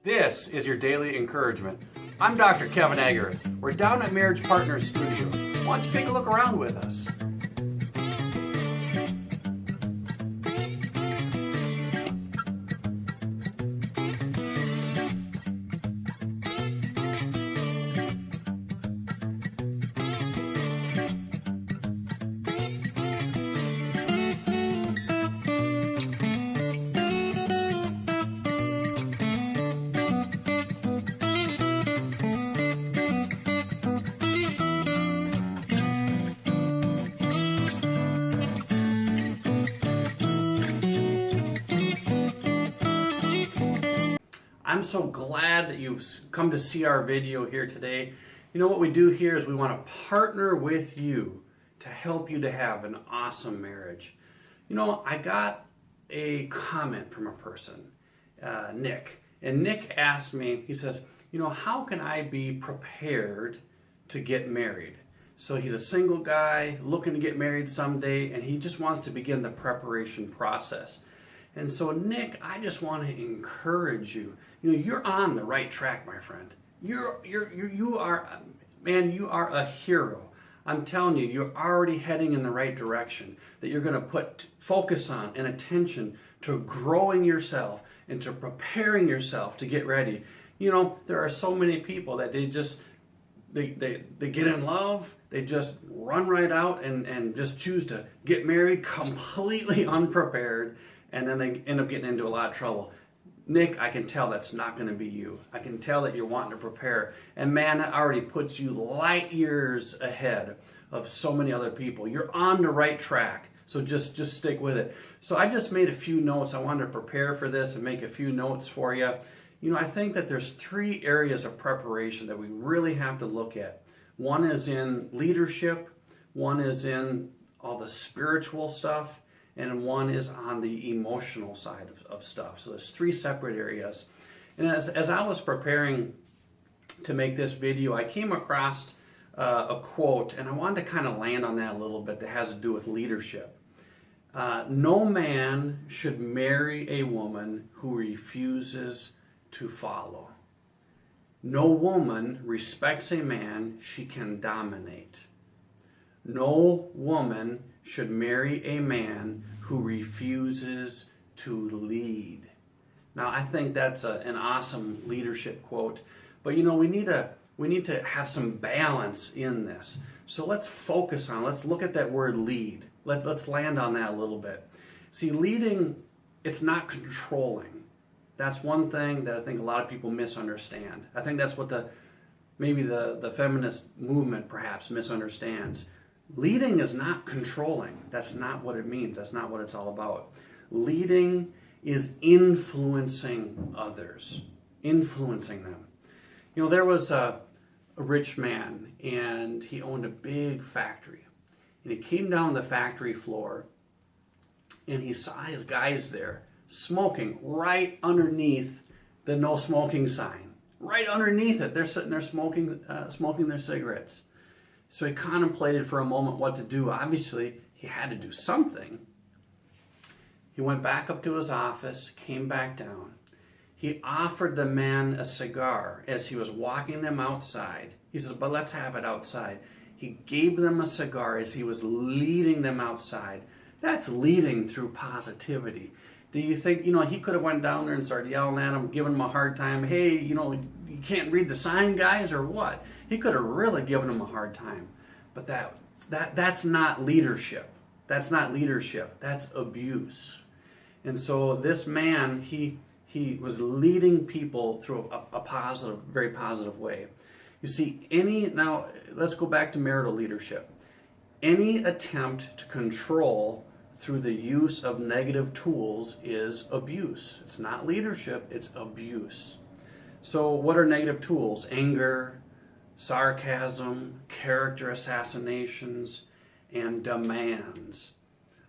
This is your daily encouragement. I'm Dr. Kevin Agar. We're down at Marriage Partners Studio. Why don't you take a look around with us? I'm so glad that you've come to see our video here today. You know what we do here is we want to partner with you to help you to have an awesome marriage. You know, I got a comment from a person, Nick, and Nick asked me, he says, you know, how can I be prepared to get married? So he's a single guy looking to get married someday, and he just wants to begin the preparation process. And so, Nick, I just want to encourage you. You know, you're on the right track, my friend. You are, man, you are a hero. I'm telling you, you're already heading in the right direction. That you're going to put focus on and attention to growing yourself and to preparing yourself to get ready. You know, there are so many people that they get in love, they just run right out and just choose to get married completely unprepared, and then they end up getting into a lot of trouble. Nick, I can tell that's not going to be you. I can tell that you're wanting to prepare. And man, that already puts you light years ahead of so many other people. You're on the right track. So just stick with it. So I just made a few notes. I wanted to prepare for this and make a few notes for you. You know, I think that there's 3 areas of preparation that we really have to look at. One is in leadership. One is in all the spiritual stuff. And one is on the emotional side of stuff. So there's 3 separate areas. And as I was preparing to make this video, I came across a quote, and I wanted to kind of land on that a little bit that has to do with leadership. No man should marry a woman who refuses to follow. No woman respects a man she can dominate. No woman should marry a man who refuses to lead. Now, I think that's an awesome leadership quote, but you know, we need to have some balance in this. So let's look at that word lead. Let's land on that a little bit. See, leading, it's not controlling. That's one thing that I think a lot of people misunderstand. I think that's what maybe the feminist movement perhaps misunderstands. Leading is not controlling. That's not what it means. That's not what it's all about. Leading is influencing others, influencing them. You know, there was a rich man, and he owned a big factory. And he came down the factory floor, and he saw his guys there smoking right underneath the no smoking sign. Right underneath it, they're sitting there smoking their cigarettes. So he contemplated for a moment what to do. Obviously, he had to do something. He went back up to his office, came back down. He offered the man a cigar as he was walking them outside. He says, but let's have it outside. He gave them a cigar as he was leading them outside. That's leading through positivity. Do you think, you know, he could have went down there and started yelling at him, giving him a hard time. Hey, you know, you can't read the sign, guys, or what? He could have really given him a hard time. But that's not leadership. That's not leadership. That's abuse. And so this man, he was leading people through a positive, very positive way. You see, now let's go back to marital leadership. Any attempt to control through the use of negative tools is abuse. It's not leadership, it's abuse. So what are negative tools? Anger, sarcasm, character assassinations, and demands.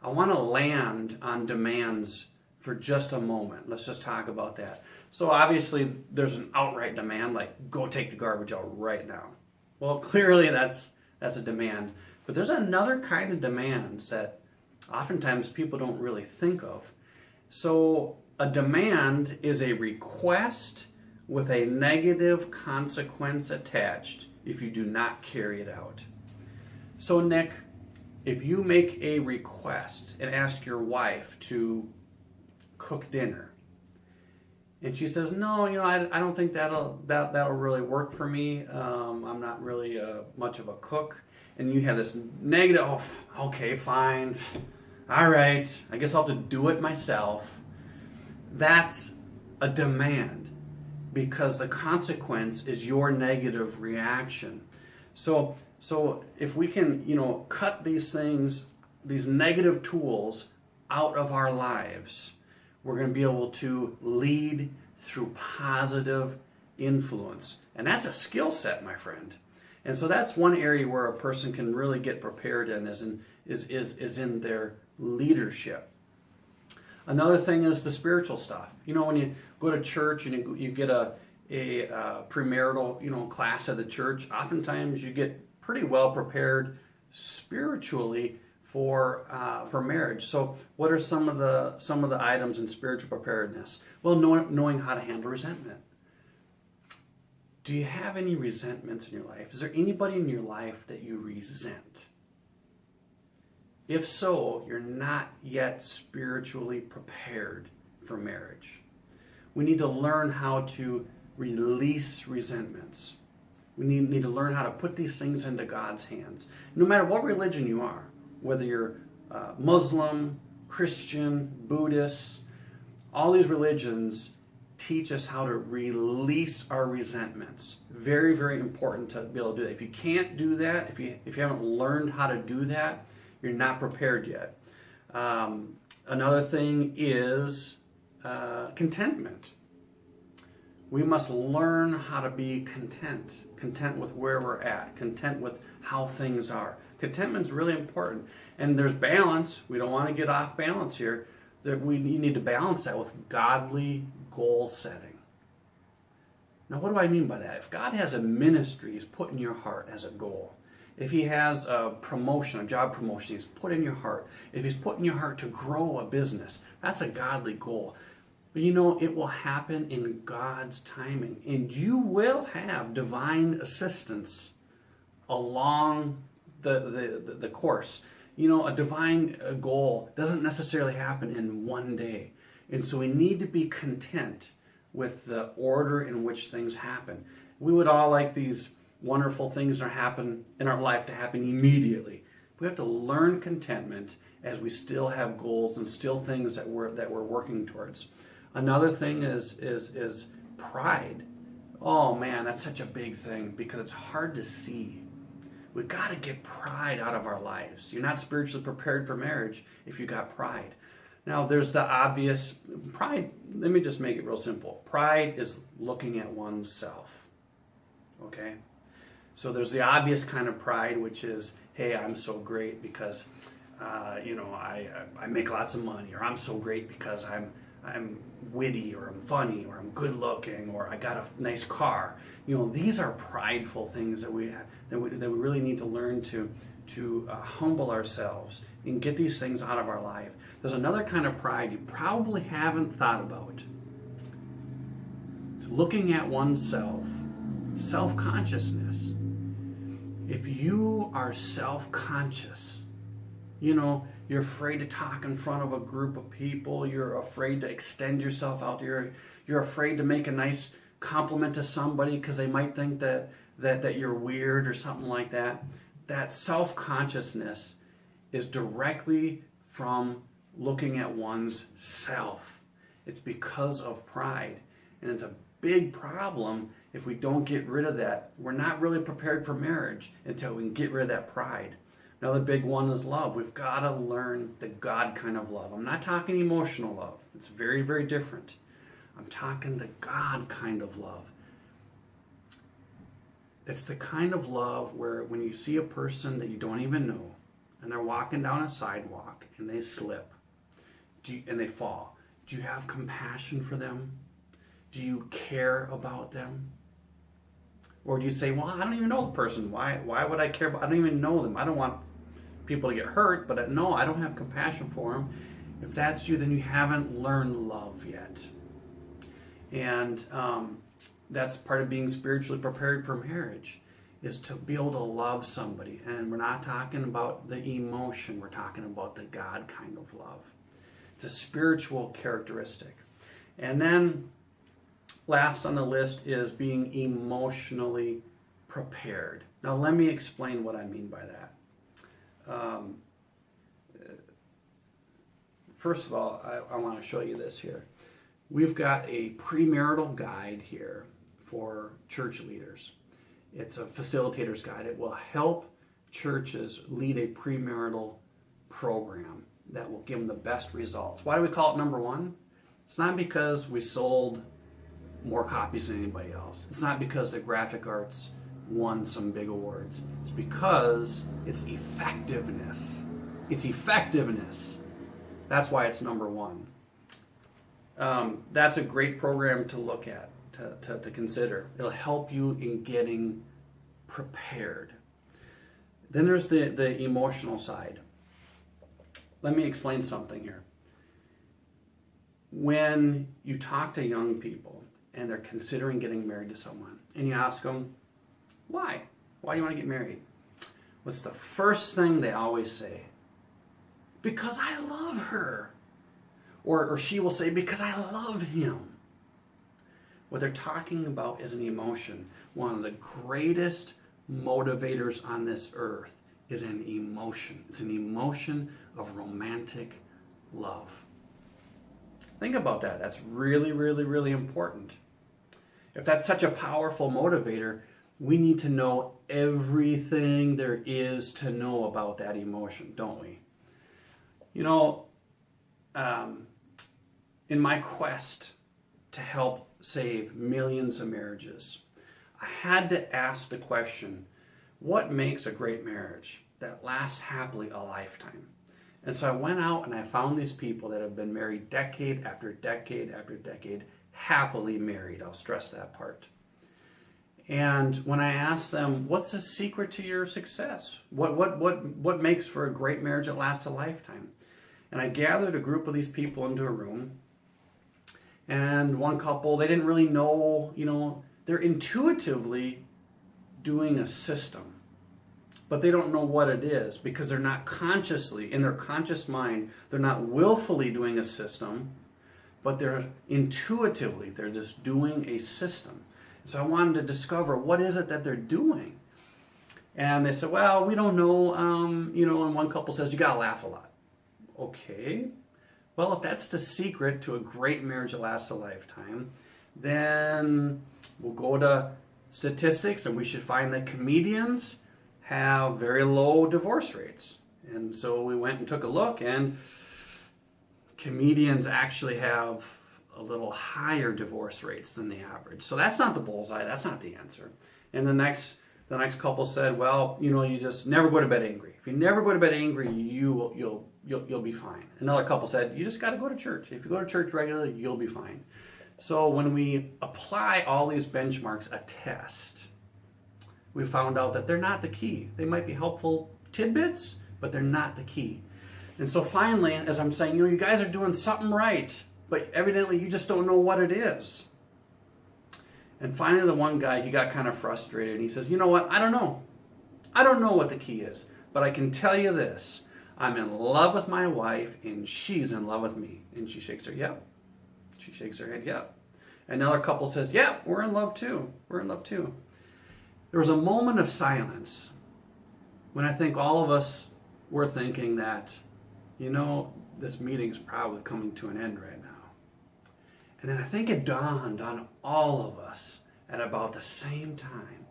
I want to land on demands for just a moment. Let's just talk about that. So obviously there's an outright demand, like go take the garbage out right now. Well, clearly that's a demand. But there's another kind of demands that oftentimes people don't really think of. So a demand is a request with a negative consequence attached if you do not carry it out. So Nick, if you make a request and ask your wife to cook dinner, and she says, no, I don't think that'll really work for me. I'm not really much of a cook. And you have this negative, oh, okay, fine. All right, I guess I'll have to do it myself. That's a demand because the consequence is your negative reaction. So if we can, cut these things, these negative tools out of our lives, we're going to be able to lead through positive influence. And that's a skill set, my friend. And so that's one area where a person can really get prepared in is in their leadership. Another thing is the spiritual stuff. When you go to church and you get a premarital, class at the church, oftentimes you get pretty well prepared spiritually for marriage. So what are some of the items in spiritual preparedness? Well, knowing how to handle resentment. Do you have any resentments in your life? Is there anybody in your life that you resent? If so, you're not yet spiritually prepared for marriage. We need to learn how to release resentments. We need to learn how to put these things into God's hands. No matter what religion you are, whether you're Muslim, Christian, Buddhist, all these religions teach us how to release our resentments. Very, very important to be able to do that. If you can't do that, if you haven't learned how to do that, you're not prepared yet. Another thing is contentment. We must learn how to be content with where we're at, content with how things are. Contentment is really important. And there's balance. We don't want to get off balance here. That you need to balance that with godly goal setting. Now, what do I mean by that? If God has a ministry He's put in your heart as a goal, if He has a promotion, a job promotion He's put in your heart, if He's put in your heart to grow a business, that's a godly goal. But it will happen in God's timing. And you will have divine assistance along the course. A divine goal doesn't necessarily happen in one day. And so we need to be content with the order in which things happen. We would all like these wonderful things that happen in our life to happen immediately. We have to learn contentment as we still have goals and still things that we're working towards. Another thing is pride. Oh man, that's such a big thing because it's hard to see. We've got to get pride out of our lives. You're not spiritually prepared for marriage if you got pride. Now, there's the obvious pride. Let me just make it real simple. Pride is looking at oneself. Okay? So there's the obvious kind of pride, which is, hey, I'm so great because, I make lots of money, or I'm so great because I'm witty, or I'm funny, or I'm good looking, or I got a nice car. These are prideful things that we really need to learn to humble ourselves and get these things out of our life. There's another kind of pride you probably haven't thought about. It's looking at oneself, self-consciousness. If you are self-conscious, you're afraid to talk in front of a group of people, you're afraid to extend yourself out there, you're afraid to make a nice compliment to somebody because they might think that you're weird or something like that. That self-consciousness is directly from looking at one's self. It's because of pride. And it's a big problem if we don't get rid of that. We're not really prepared for marriage until we can get rid of that pride. Another big one is love. We've got to learn the God kind of love. I'm not talking emotional love. It's very, very different. I'm talking the God kind of love. It's the kind of love where when you see a person that you don't even know and they're walking down a sidewalk and they slip and they fall, do you have compassion for them? Do you care about them? Or do you say, well, I don't even know the person. Why would I care about? I don't even know them. I don't want people to get hurt, but no, I don't have compassion for them. If that's you, then you haven't learned love yet. And That's part of being spiritually prepared for marriage, is to be able to love somebody. And we're not talking about the emotion, we're talking about the God kind of love. It's a spiritual characteristic. And then last on the list is being emotionally prepared. Now let me explain what I mean by that. First of all, I want to show you this here. We've got a premarital guide here for church leaders. It's a facilitator's guide. It will help churches lead a premarital program that will give them the best results. Why do we call it number one? It's not because we sold more copies than anybody else. It's not because the graphic arts won some big awards. It's because it's effectiveness. It's effectiveness. That's why it's number one. That's a great program to look at, to consider. It'll help you in getting prepared. Then there's the emotional side. Let me explain something here. When you talk to young people and they're considering getting married to someone, and you ask them, why? Why do you want to get married? What's the first thing they always say? Because I love her. Or she will say, because I love him. What they're talking about is an emotion. One of the greatest motivators on this earth is an emotion. It's an emotion of romantic love. Think about that. That's really, really, really important. If that's such a powerful motivator, we need to know everything there is to know about that emotion, don't we? You know, in my quest to help save millions of marriages, I had to ask the question, what makes a great marriage that lasts happily a lifetime? And so I went out and I found these people that have been married decade after decade after decade, happily married. I'll stress that part. And when I asked them, what's the secret to your success? What makes for a great marriage that lasts a lifetime? And I gathered a group of these people into a room. And one couple, they didn't really know, they're intuitively doing a system. But they don't know what it is because they're not consciously, in their conscious mind, they're not willfully doing a system, but they're intuitively, they're just doing a system. So I wanted to discover what is it that they're doing. And they said, well, we don't know, and one couple says, you gotta laugh a lot. Okay. Well, if that's the secret to a great marriage that lasts a lifetime, then we'll go to statistics and we should find that comedians have very low divorce rates. And so we went and took a look, and comedians actually have a little higher divorce rates than the average. So that's not the bullseye, that's not the answer. And the next couple said, well, you just never go to bed angry. If you never go to bed angry, you'll be fine. Another couple said, you just got to go to church. If you go to church regularly, you'll be fine. So when we apply all these benchmarks, a test, we found out that they're not the key. They might be helpful tidbits, but they're not the key. And so finally, as I'm saying, you guys are doing something right, but evidently you just don't know what it is. And finally, the one guy, he got kind of frustrated, and he says, you know what, I don't know. I don't know what the key is, but I can tell you this. I'm in love with my wife, and she's in love with me. And she shakes her, yep. She shakes her head, yep. Another couple says, yep, we're in love too. We're in love too. There was a moment of silence when I think all of us were thinking that, this meeting's probably coming to an end right now. And then I think it dawned on all of us at about the same time.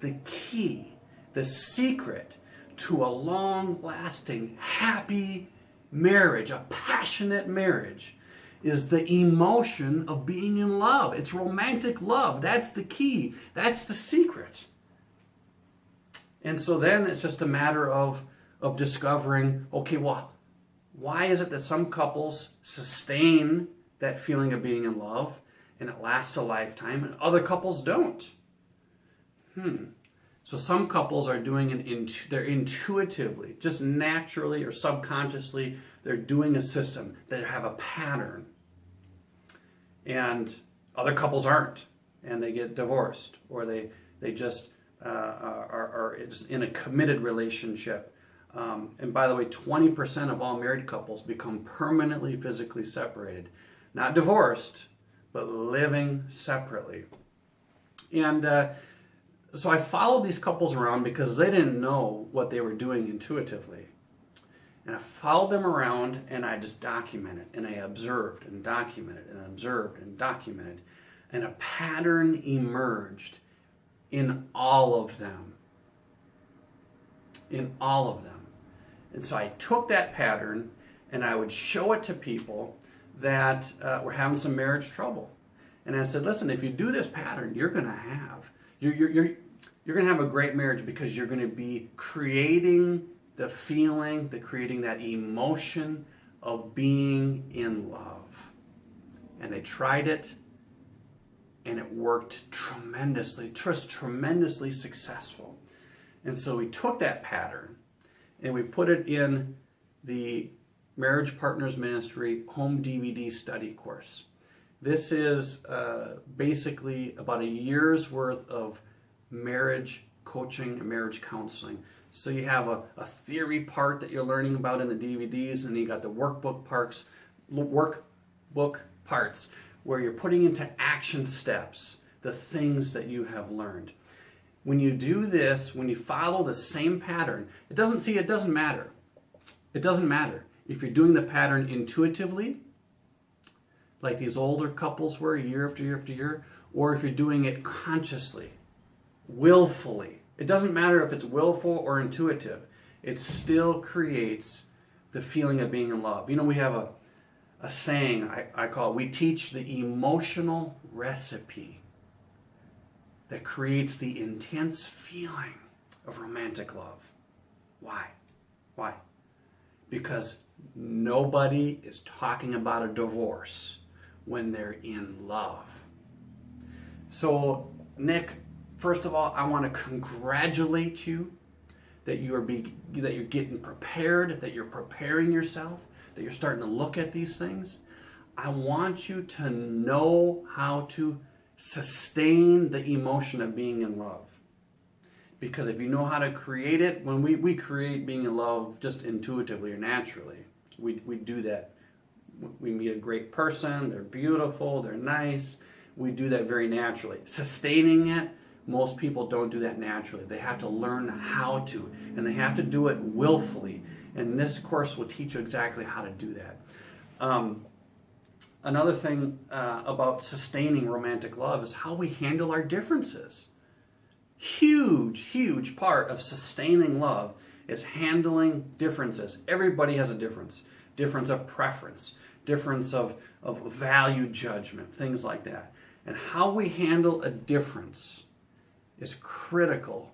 The key, the secret to a long-lasting, happy marriage, a passionate marriage, is the emotion of being in love. It's romantic love. That's the key. That's the secret. And so then it's just a matter of discovering, okay, well, why is it that some couples sustain that feeling of being in love and it lasts a lifetime and other couples don't? So some couples are doing it, they're intuitively, just naturally or subconsciously, they're doing a system. They have a pattern. And other couples aren't. and they get divorced, or they just are just in a committed relationship. And by the way, 20% of all married couples become permanently physically separated. Not divorced, but living separately. And so I followed these couples around because they didn't know what they were doing intuitively. And I followed them around and I just documented, and I observed and documented and observed and documented. And a pattern emerged in all of them. In all of them. And so I took that pattern and I would show it to people that were having some marriage trouble. And I said, listen, if you do this pattern, you're going to have a great marriage, because you're going to be creating the feeling, creating that emotion of being in love. And they tried it, and it worked tremendously, just tremendously successful. And so we took that pattern and we put it in the Marriage Partners Ministry Home DVD Study Course. This is basically about a year's worth of marriage coaching and marriage counseling. So you have a theory part that you're learning about in the DVDs, and you got the workbook parts where you're putting into action steps the things that you have learned. When you do this, when you follow the same pattern, it doesn't matter. It doesn't matter if you're doing the pattern intuitively, like these older couples were year after year after year, or if you're doing it consciously, willfully. It doesn't matter if it's willful or intuitive. It still creates the feeling of being in love. You know, we have a saying I call it, we teach the emotional recipe that creates the intense feeling of romantic love. Why? Why? Because nobody is talking about a divorce when they're in love. So, Nick, first of all, I want to congratulate you that you're getting prepared, that you're preparing yourself, that you're starting to look at these things. I want you to know how to sustain the emotion of being in love. Because if you know how to create it, when we create being in love just intuitively or naturally, we do that. We meet a great person, they're beautiful, they're nice. We do that very naturally. Sustaining it, most people don't do that naturally. They have to learn how to, and they have to do it willfully. And this course will teach you exactly how to do that. Another thing about sustaining romantic love is how we handle our differences. Huge part of sustaining love is handling differences. Everybody has a difference. Difference of preference, difference of value judgment, things like that. And how we handle a difference is critical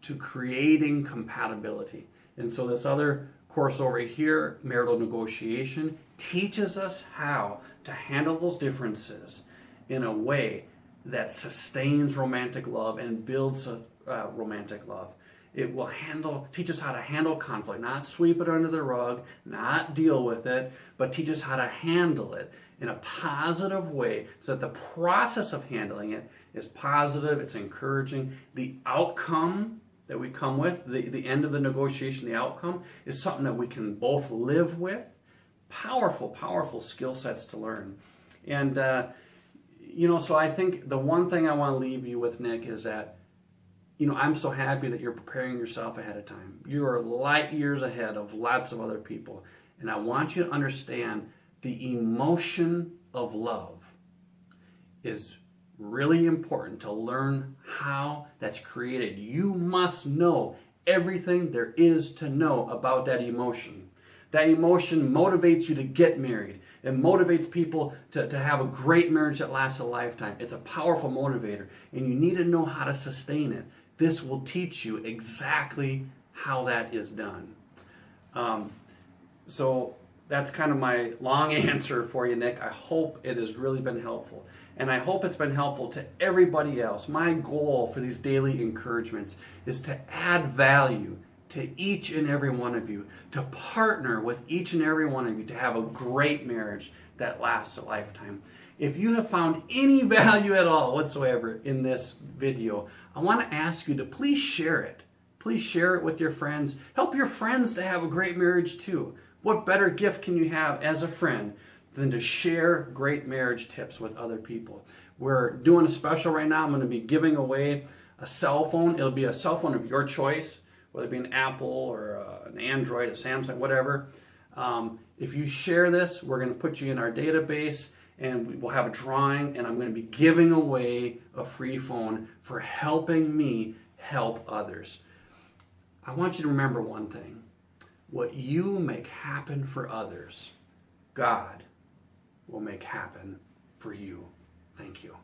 to creating compatibility. And so this other course over here, Marital Negotiation, teaches us how to handle those differences in a way that sustains romantic love and builds romantic love. It will teach us how to handle conflict, not sweep it under the rug, not deal with it, but teach us how to handle it in a positive way so that the process of handling it is positive, it's encouraging. The outcome that we come with, the end of the negotiation, the outcome, is something that we can both live with. Powerful skill sets to learn. And, so I think the one thing I want to leave you with, Nick, is that, I'm so happy that you're preparing yourself ahead of time. You are light years ahead of lots of other people. And I want you to understand the emotion of love is really important to learn how that's created. You must know everything there is to know about that emotion. That emotion motivates you to get married. It motivates people to have a great marriage that lasts a lifetime. It's a powerful motivator, and you need to know how to sustain it. This will teach you exactly how that is done. So that's kind of my long answer for you, Nick. I hope it has really been helpful. And I hope it's been helpful to everybody else. My goal for these daily encouragements is to add value to each and every one of you, to partner with each and every one of you to have a great marriage that lasts a lifetime. If you have found any value at all whatsoever in this video, I want to ask you to please share it. Please share it with your friends. Help your friends to have a great marriage too. What better gift can you have as a friend than to share great marriage tips with other people? We're doing a special right now. I'm going to be giving away a cell phone. It'll be a cell phone of your choice, whether it be an Apple or an Android, a Samsung, whatever. If you share this, we're going to put you in our database, and we'll have a drawing, and I'm going to be giving away a free phone for helping me help others. I want you to remember one thing. What you make happen for others, God will make happen for you. Thank you.